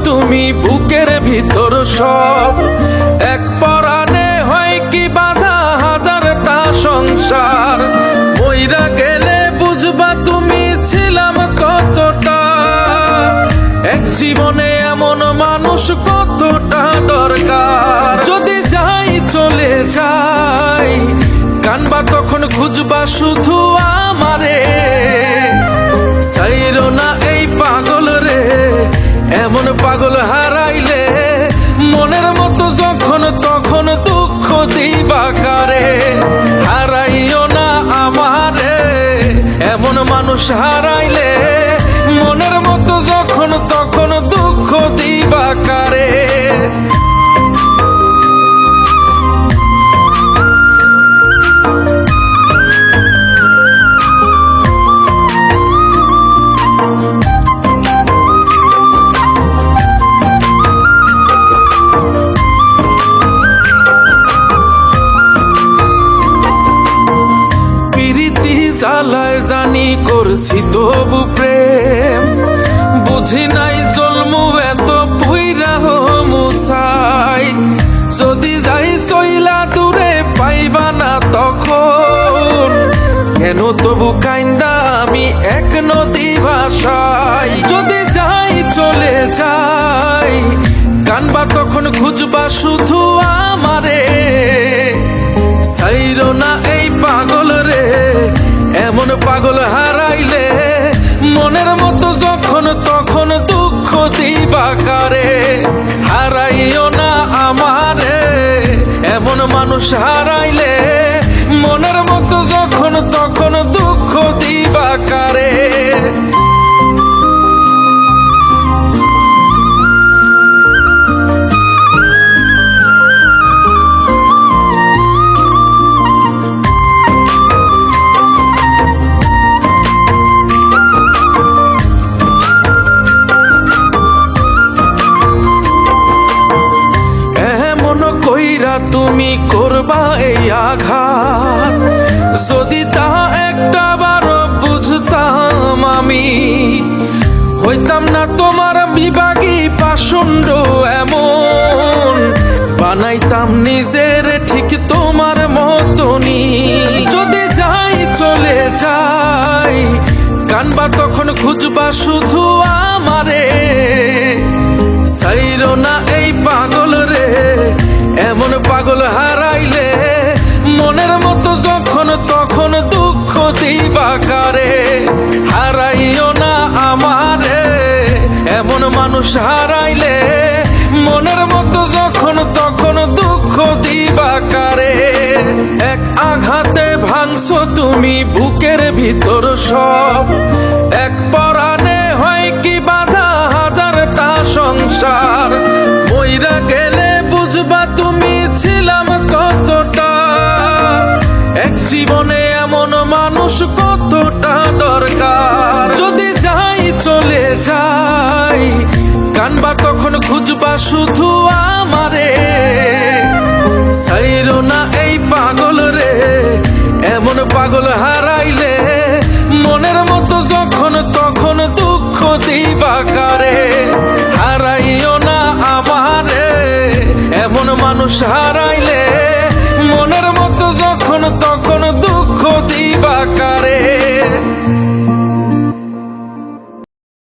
তুমি বুকের ভিতর সব, এক পরাণে হয় কি বাধা হাজারটা সংসার। মইরা গেলে বুঝবা তুমি ছিলাম কতটা, এক জীবনে এমন মানুষ কতটা দরকার। যদি যাই চলে যাই কানবা তখন খুঁজবা শুধু আমারে, সাইরো না এই পাগল রে, এমন পাগল হারাইলে মনের মতো যখন তখন দুঃখ দিবা কারে। হারাইও না আমারে, এমন মানুষ হারাইলে মনের মতো যখন তখন দুঃখ দিবা কারে। জ্বালায় জানি করছি তবু প্রেম, বুঝি নাই জন্মু এত পুইরা মুসাই। যদি যাই চইলা দূরে পাইবা না তখন, কেন তবু কাইন্দা আমি এক নদী ভাষাই। যদি যাই চলে যাই কানবা তখন খুঁজবা শুধু আমারে, সাইরো না এই পাগল রে, এমন পাগল হারাইলে মনের মতো যখন তখন দুঃখ দিবা কারে। হারাইও না আমারে, এমন মানুষ হারাইলে মনের মতো যখন তখন দুঃখ দিবা কারে। তুমি করবা এই আঘাত, যদি তা একটা বার বুঝতাম আমি, হইতাম না তোমার বিভাগী পাষণ্ড এমন, বানাইতাম নিজের ঠিক তোমার মতনই। যদি যাই চলে যাই কানবা তখন খুঁজবা শুধু আমারে, সাইরো না এই পাগল রে, এমন পাগল হারাইলে মনের মতো যখন তখন দুঃখ দিবা কারে। হারাইও না আমারে, এমন মানুষ হারাইলে মনের মতো যখন তখন দুঃখ দিবা কারে। এক আঘাতে ভাঙছো তুমি বুকের ভিতর সব, এক পরাণে হয় কি বাধা হাজারটা সংসার। মইরা গেলে বুঝবা তুমি ছিলাম কতটা, এক জীবনে এমন মানুষ কতটা দরকার। যদি যাই চলে যাই কানবা তখন খুঁজবা শুধু আমারে, সাইরো না এই পাগল রে, এমন পাগল হারাইলে মনের মতো যখন তখন দুঃখ দিবা কারে। হারাইও না আমারে, এমন মানুষ হারা